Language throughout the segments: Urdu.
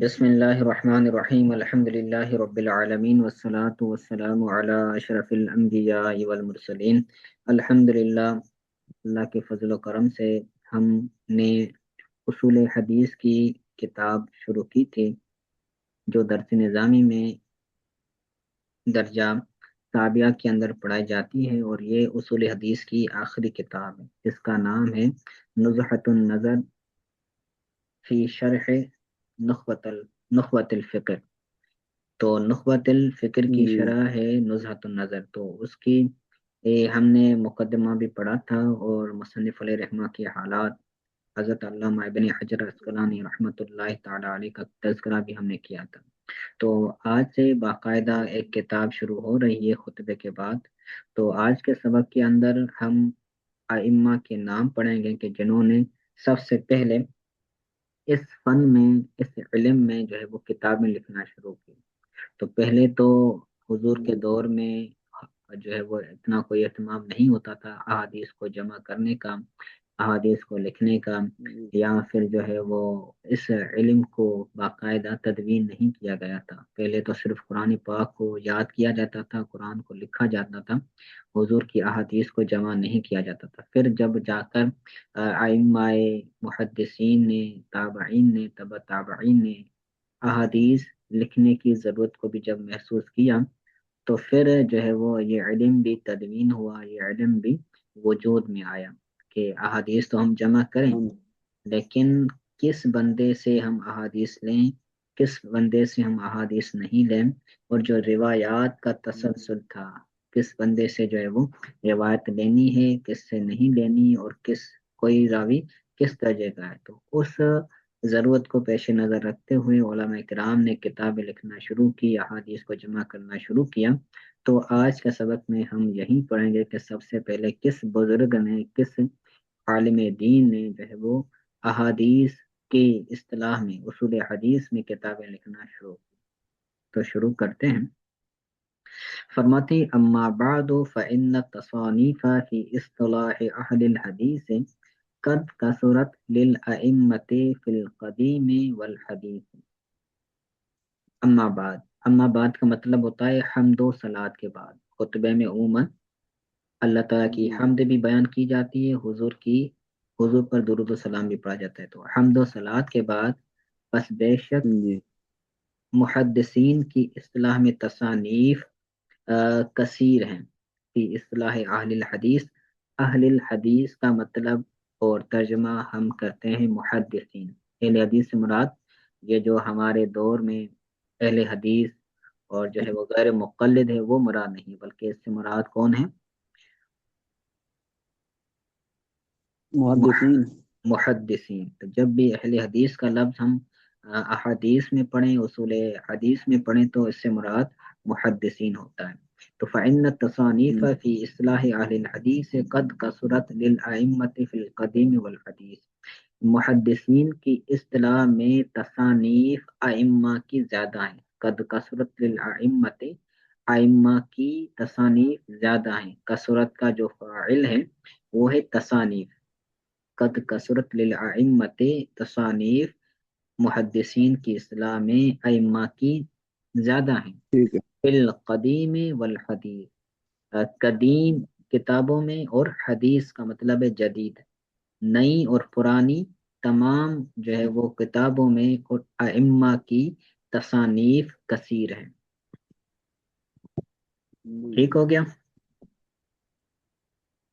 بسم اللہ الرحمن الرحیم الحمد للہ رب العالمین والصلاة والسلام علی اشرف الانبیاء والمرسلین۔ الحمد للہ، اللہ کے فضل و کرم سے ہم نے اصول حدیث کی کتاب شروع کی تھی، جو درس نظامی میں درجہ سابعہ کے اندر پڑھائی جاتی ہے، اور یہ اصول حدیث کی آخری کتاب ہے، جس کا نام ہے نزہۃ النظر فی شرح نخبۃ الفکر۔ تو نخبۃ الفکر کی جی شرح ہے نزہۃ النظر، تو اس کی ہم نے مقدمہ بھی پڑھا تھا، اور مصنف علیہ رحمہ کی حالات، حضرت علامہ ابن حجر عسقلانی رحمۃ اللہ تعالی علیہ کا تذکرہ بھی ہم نے کیا تھا۔ تو آج سے باقاعدہ ایک کتاب شروع ہو رہی ہے خطبے کے بعد۔ تو آج کے سبق کے اندر ہم ائمہ کے نام پڑھیں گے کہ جنہوں نے سب سے پہلے اس فن میں، اس علم میں جو ہے وہ کتابیں لکھنا شروع کی۔ تو پہلے تو حضور کے دور میں جو ہے وہ اتنا کوئی اہتمام نہیں ہوتا تھا احادیث کو جمع کرنے کا، احادیث کو لکھنے کا، جی یا پھر جو ہے وہ اس علم کو باقاعدہ تدوین نہیں کیا گیا تھا۔ پہلے تو صرف قرآن پاک کو یاد کیا جاتا تھا، قرآن کو لکھا جاتا تھا، حضور کی احادیث کو جمع نہیں کیا جاتا تھا۔ پھر جب جا کر ائمہ محدثین نے، تابعین نے، تبع تابعین نے احادیث لکھنے کی ضرورت کو بھی جب محسوس کیا، تو پھر جو ہے وہ یہ علم بھی تدوین ہوا، یہ علم بھی وجود میں آیا کہ احادیث تو ہم جمع کریں، ہم لیکن کس بندے سے ہم احادیث لیں، کس بندے سے ہم احادیث نہیں لیں، اور جو روایات کا تسلسل تھا، کس بندے سے جو ہے وہ روایت لینی ہے، کس سے نہیں لینی، اور کوئی راوی کس درجے کا ہے۔ تو اس ضرورت کو پیش نظر رکھتے ہوئے علماء کرام نے کتابیں لکھنا شروع کی، احادیث کو جمع کرنا شروع کیا۔ تو آج کے سبق میں ہم یہی پڑھیں گے کہ سب سے پہلے کس بزرگ نے، کس عالم دین نے جو ہے وہ احادیث کی اصطلاح میں، اصول حدیث میں کتابیں لکھنا شروع کی۔ تو شروع کرتے ہیں۔ فرماتے ہیں اما بعد فإن التصانیف فی اصطلاح اہل الحدیث قد کثرت للأئمة فی القدیم والحدیث۔ اما بعد، اما بعد کا مطلب ہوتا ہے حمد و صلات کے بعد۔ خطبے میں عموماً اللہ تعالیٰ کی جی حمد بھی بیان کی جاتی ہے، حضور پر درود و سلام بھی پڑھا جاتا ہے۔ تو حمد و صلات کے بعد بس بے شک جی محدثین کی اصطلاح میں تصانیف کثیر ہیں۔ فی اصطلاح اہل الحدیث، اہل الحدیث کا مطلب اور ترجمہ ہم کرتے ہیں محدثین۔ اہل حدیث سے مراد یہ جو ہمارے دور میں اہل حدیث اور جو ہے وہ غیر مقلد ہے، وہ مراد نہیں، بلکہ اس سے مراد کون ہے؟ محدثین محدثین۔ تو جب بھی اہل حدیث کا لفظ ہم احادیث میں پڑھیں، اصول حدیث میں پڑھیں، تو اس سے مراد محدثین ہوتا ہے۔ تو فإن التصانیف فی اصطلاح اہل الحدیث قد کثرت للأئمة فی القدیم والحدیث۔ محدثین کی اصطلاح میں تصانیف ائمہ کی زیادہ ہیں۔ قد کثرت للأئمة، ائمہ کی تصانیف زیادہ ہیں۔ کثرت کا جو فاعل ہے وہ ہے تصانیف۔ قد کثرت للأئمة، تصانیف محدثین کی اصطلاح میں ائمہ کی زیادہ ہیں۔ ٹھیک ہے فی القدیم والحدیث، قدیم کتابوں میں، اور حدیث کا مطلب ہے جدید، نئی اور پرانی تمام جو ہے وہ کتابوں میں اور ائمہ کی تصانیف کثیر ہیں۔ جی ٹھیک ہو گیا؟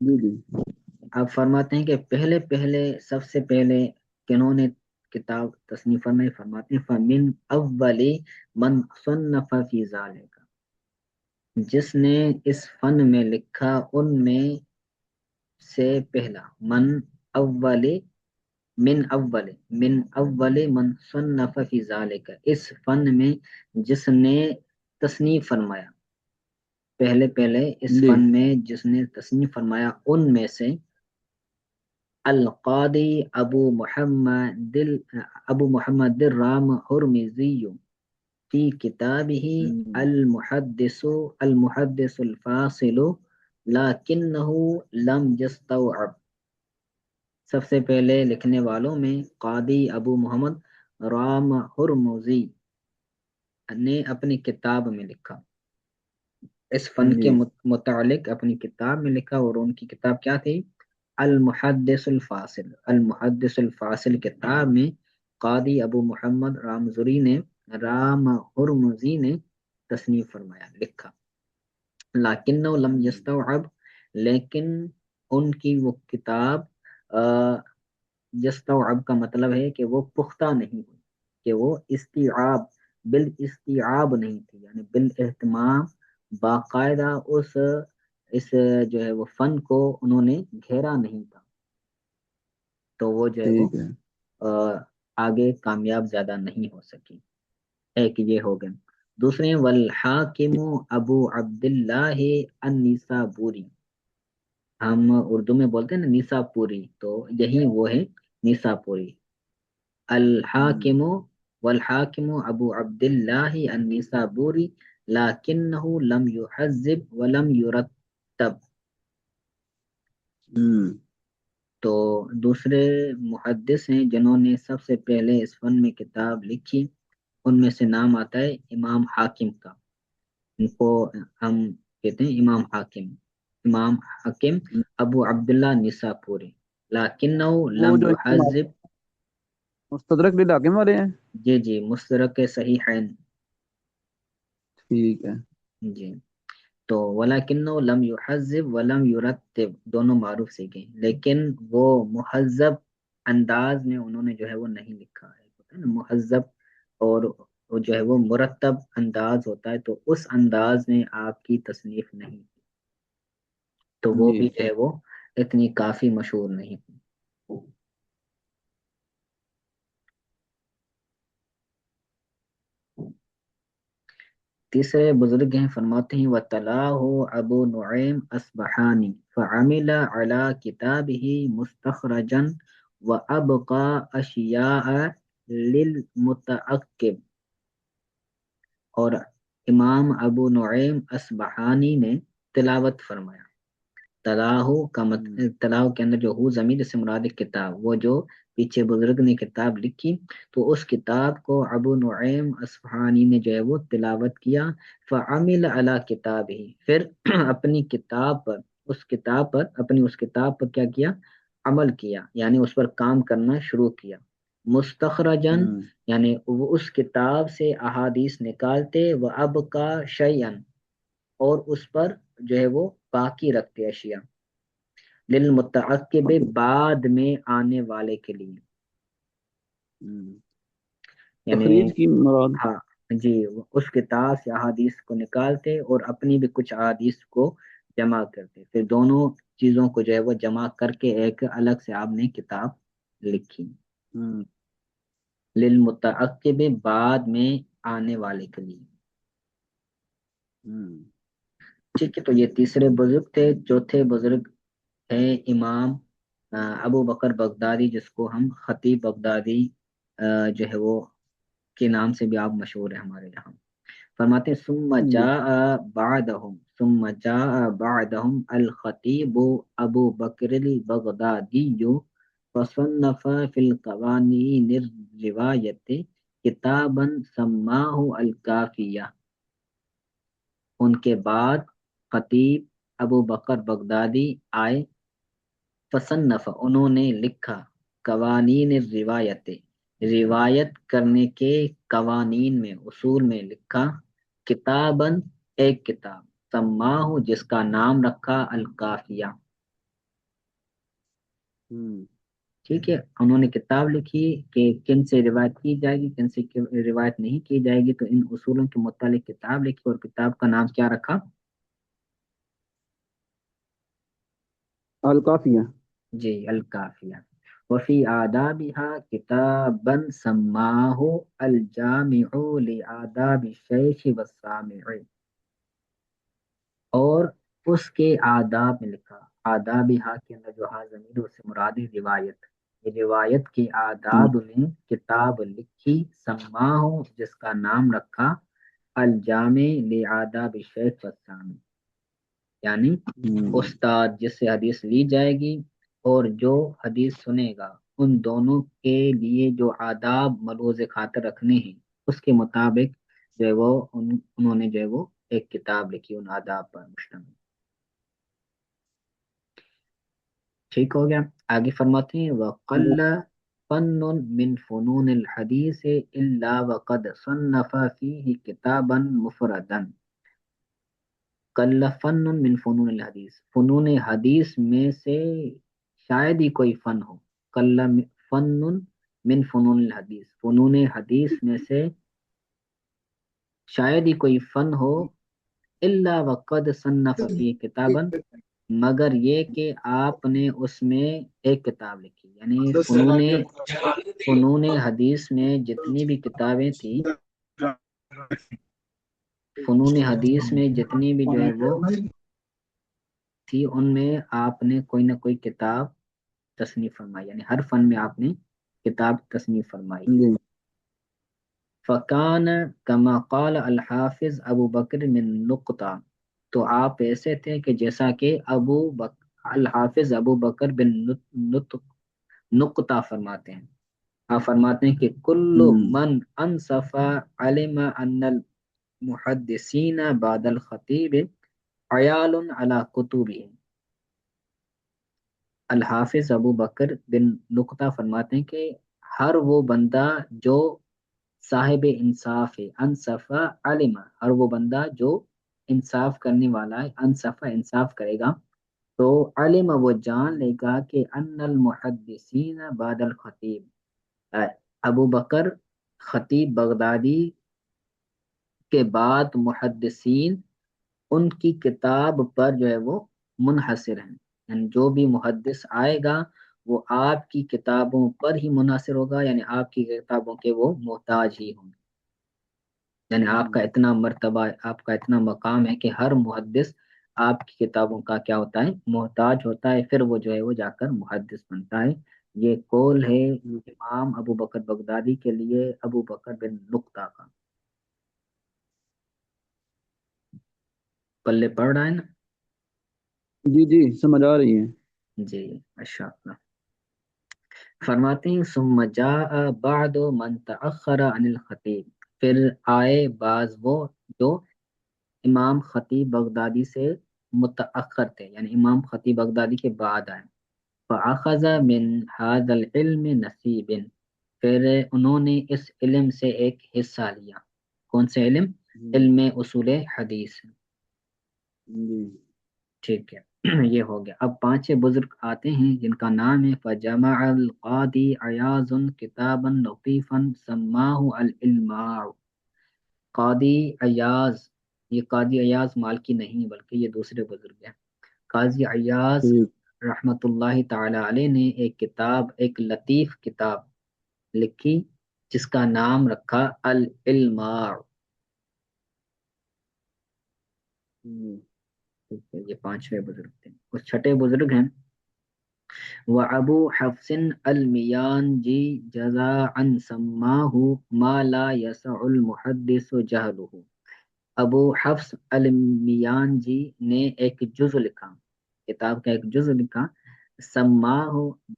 جی جی آپ فرماتے ہیں کہ پہلے سب سے پہلے کنہوں نے کتاب تصنیف میں، فرماتے ہیں فمن اول من صنف فی ذالک، جس نے اس فن میں لکھا ان میں سے پہلا، اول من اول من صنف فی ذالک، اس فن میں جس نے تصنیف فرمایا، پہلے اس جی فن میں جس نے تصنیف فرمایا ان میں سے القاضی ابو محمد الرام ہرمزی فی کتابہ المحدث الفاصل لکنہ لم یستوعب۔ سب سے پہلے لکھنے والوں میں قاضی ابو محمد رام ہرمزی نے اپنی کتاب میں لکھا، اس فن کے جی متعلق اپنی کتاب میں لکھا، اور ان کی کتاب کیا تھی؟ المحدث الفاصل۔ المحدث الفاصل کتاب میں قاضی ابو محمد رام ہرمزی نے تصنیف فرمایا، لکھا۔ لیکن لم یستوعب، لیکن ان کی وہ کتاب یستوعب کا مطلب ہے کہ وہ پختہ نہیں ہوئی، کہ وہ استیعاب بالاستیعاب نہیں تھی، یعنی بالاہتمام باقاعدہ اس جو ہے وہ فن کو انہوں نے گھیرا نہیں تھا، تو وہ جو ہے وہ ٹھیک ہے۔ آگے کامیاب زیادہ نہیں ہو سکی۔ ایک یہ ہو گئے۔ دوسرے والحاکم ابو عبداللہ النسابوری، ہم اردو میں بولتے ہیں نا نیساپوری، تو یہی وہ ہے نیساپوری۔ الحاکم والحاکم ابو عبداللہ النسابوری لکنہ لم يحذب ولم يرتب، تو دوسرے محدث ہیں جنہوں نے سب سے پہلے اس فن میں کتاب لکھی، ان میں سے نام آتا ہے امام حاکم کا، ان کو ہم کہتے ہیں امام حاکم، امام حاکم ابو عبداللہ نساپوری، لیکنہ وہ لم جو یحذب، مستدرک للحاکم والے ہیں۔ جی جی مستدرک صحیحین، ٹھیک ہے۔ جی، تو ولیکنہ لم یحذب ولم یرتب دونوں معروف سیکھیں، لیکن وہ مہذب انداز میں انہوں نے جو ہے وہ نہیں لکھا ہے، ہوتا ہے نا مہذب، اور وہ جو ہے وہ مرتب انداز ہوتا ہے، تو اس انداز میں آپ کی تصنیف نہیں، تو وہ جی بھی جو ہے وہ اتنی کافی مشہور نہیں ہوئی۔ تیسرے بزرگ ہیں، فرماتے ہیں وَتَلَاهُ ابو نعیم اصبحانی فعمل على کتابه مستخرجا وابقى اشیاء للمتعقب، اور امام ابو نعیم اصبحانی نے تلاوت فرمایا۔ تلاہو کے اندر جو ہو ضمیر سے مراد ایک کتاب، وہ جو پیچھے بزرگ نے کتاب لکھی، تو اس کتاب کو ابو نعیم اصفہانی نے جو ہے وہ تلاوت کیا، فعمل علی کتاب ہی، پھر اپنی کتاب پر، اس کتاب پر کیا کیا؟ عمل کیا، یعنی اس پر کام کرنا شروع کیا، مستخرجن، یعنی وہ اس کتاب سے احادیث نکالتے، و اب کا شیئن، اور اس پر جو ہے وہ باقی رکھتے اشیاء، للمتعقب بعد میں آنے والے کے لیے، یعنی تخریج کی مراد۔ ہاں جی، وہ اس کتاب سے احادیث کو نکالتے اور اپنی بھی کچھ احادیث کو جمع کرتے، پھر دونوں چیزوں کو جو ہے وہ جمع کر کے ایک الگ سے آپ نے کتاب لکھی، للمتعقب بعد میں آنے والے کے لیے۔ ٹھیک ہے، تو یہ تیسرے بزرگ تھے۔ چوتھے بزرگ ہے امام ابو بکر بغدادی، جس کو ہم خطیب بغدادی جو ہے وہ کے نام سے بھی آپ مشہور ہے ہمارے یہاں۔ فرماتے ہیں ثم جاء بعدهم الخطیب ابو بکر البغدادی فصنف فی القوانین الروایت کتابا سماہ الکافیہ، ان کے بعد خطیب ابو بکر بغدادی آئے، فصنف انہوں نے لکھا، قوانین روایت، روایت کرنے کے قوانین میں، اصول میں لکھا، کتابن ایک کتاب، سماہ جس کا نام رکھا الکافیہ، ٹھیک ہے، انہوں نے کتاب لکھی کہ کن سے روایت کی جائے گی، کن سے روایت نہیں کی جائے گی، تو ان اصولوں کے متعلق کتاب لکھی، اور کتاب کا نام کیا رکھا؟ الکافیہ۔ جی الکافیہ۔ وفی آدابها کتابا سماہ الجامع لآداب الشیخ والسامع، اور اس کے آداب میں لکھا، آدابها کے اندر جو ہا ضمیر سے مراد ہے روایت، یہ روایت کے آداب میں کتاب لکھی، سماہ جس کا نام رکھا الجامع لآداب الشیخ والسامع، یعنی استاد جس سے حدیث لی جائے گی اور جو حدیث سنے گا، ان دونوں کے لیے جو آداب ملوز خاطر رکھنے ہیں اس کے مطابق جو ہے وہ انہوں نے جو ہے وہ ایک کتاب لکھی ان آداب پر مشتمل. ٹھیک ہو گیا. آگے فرماتے ہیں وَقَلَّ فَنٌ مِّن فُنُونِ الْحَدِيثِ إِلَّا وَقَدْ صَنَّفَ فِيهِ كِتَابًا مُفْرَدًا. قَلَّ فَنٌ مِّن فُنُونِ الْحَدِيثِ، فنون حدیث میں سے شاید ہی کوئی فن ہو. قَلَّ فَنٌ مِّن فُنُونِ الْحَدِيثِ، فنون حدیث میں سے شاید ہی کوئی فن ہو. إِلَّا وَقَدْ صَنَّفَ فِيهِ كِتَابًا، مگر یہ کہ آپ نے اس میں ایک کتاب لکھی. یعنی فنون حدیث میں جتنی بھی کتابیں تھیں، فنون حدیث میں جتنی بھی جو ہے وہ تھی ان میں آپ نے کوئی نہ کوئی کتاب تصنیف فرمائی. یعنی ہر فن میں آپ نے کتاب تصنیف فرمائی. جی فکان کما قال الحافظ ابو بکر من نقطہ، تو آپ ایسے تھے کہ جیسا کہ الحافظ ابو بکر بن نقطہ فرماتے ہیں. آپ فرماتے ہیں کہ کل من انصف علم ان المحدثین بعد الخطیب عیال علی کتبہ. الحافظ ابو بکر بن نقطہ فرماتے ہیں کہ ہر وہ بندہ جو صاحب انصاف ہے، انصفا علم، ہر وہ بندہ جو انصاف کرنے والا ہے، انصفا انصاف کرے گا، تو علم وہ جان لے گا کہ ان المحدثین بعد الخطیب، ابو بکر خطیب بغدادی کے بعد محدثین ان کی کتاب پر جو ہے وہ منحصر ہیں. یعنی جو بھی محدث آئے گا وہ آپ کی کتابوں پر ہی منحصر ہوگا، یعنی آپ کی کتابوں کے وہ محتاج ہی ہوں گے. یعنی آپ کا اتنا مرتبہ، آپ کا اتنا مقام ہے کہ ہر محدث آپ کی کتابوں کا کیا ہوتا ہے، محتاج ہوتا ہے، پھر وہ جو ہے وہ جا کر محدث بنتا ہے. یہ قول ہے امام ابو بکر بغدادی کے لیے ابو بکر بن نقطہ کا. پلے پڑھ رہا ہے نا؟ جی جی سمجھ آ رہی ہے. جی ماشاء اللہ. فرماتے ہیں ثم جاء بعد من تأخر عن الخطیب، پھر آئے بعض وہ جو امام خطیب بغدادی سے متأخر تھے، یعنی امام خطیب بغدادی کے بعد آئے. فأخذ من هذا العلم نصیب، پھر انہوں نے اس علم سے ایک حصہ لیا. کون سے علم؟ علم اصول حدیث. جی ٹھیک ہے. یہ ہو گیا. اب پانچ بزرگ آتے ہیں جن کا نام ہے فجمع القاضی عیاض کتابا لطیفا سماہ العلماء. قاضی ایاز، یہ قاضی ایاز مالکی نہیں بلکہ یہ دوسرے بزرگ ہیں. قاضی ایاز ٹھیک. رحمت اللہ تعالی علیہ نے ایک کتاب، ایک لطیف کتاب لکھی جس کا نام رکھا العلماء. یہ پانچویں بزرگ تھے. کچھ چھٹے بزرگ ہیں وابو حفص المیانجی جزاء سماہ ما لا یسع المحدث جہلہ. ابو حفص المیانجی نے ایک جزء لکھا، کتاب کا ایک جزء لکھا، سماہ،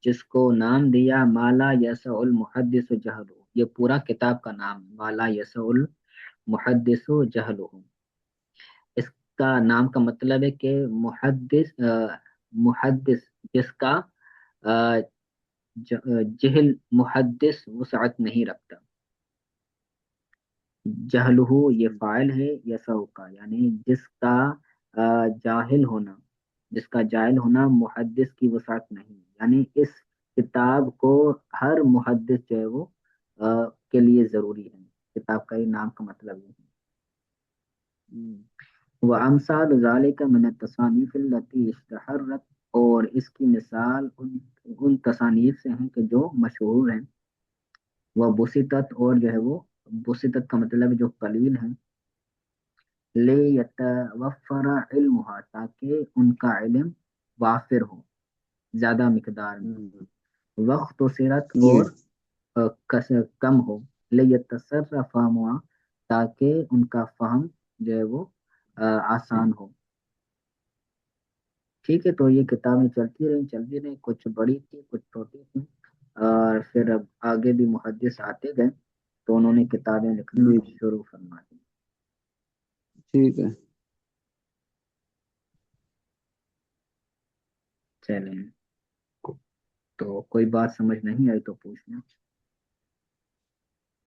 جس کو نام دیا مالا یسع المحدث جہلہ. یہ پورا کتاب کا نام مالا یسع المحدث جہلہ. اس کا نام کا مطلب ہے کہ محدث جس کا جہل محدث وسعت نہیں رکھتا. جہلہ یہ فاعل ہے یسع کا، یعنی جس کا جاہل ہونا، جس کا جاہل ہونا محدث کی وسعت نہیں. یعنی اس کتاب کو ہر محدث جو ہے وہ کے لیے ضروری ہے. کتاب کا یہ نام کا مطلب یہ ہے. وَأَمْثَالُ ذَلِكَ مِنَ التَّصَانِيفِ الَّتِي اشْتَهَرَتْ، اور اس کی مثال ان تصانیف سے ہیں کہ جو مشہور ہیں. وہ بسطت، اور جو ہے وہ بسطت کا مطلب جو قلیل ہیں. لِيَتَوَفَّرَ عِلْمُهَا، تاکہ ان کا علم وافر ہو، زیادہ مقدار میں. وقت و سیرت، جی اور کم ہو. لِيَتَّصَرَّفَ فَهْمُهَا، تاکہ ان کا فہم جو ہے وہ آسان ہو. ٹھیک ہے. تو یہ کتابیں چلتی رہیں، کچھ بڑی تھی کچھ چھوٹی تھی. اور پھر اب آگے بھی محدث آتے گئے تو انہوں نے کتابیں لکھنا جی شروع فرما دی. ٹھیک ہے. چلیں، تو کوئی بات سمجھ نہیں آئی تو پوچھنا.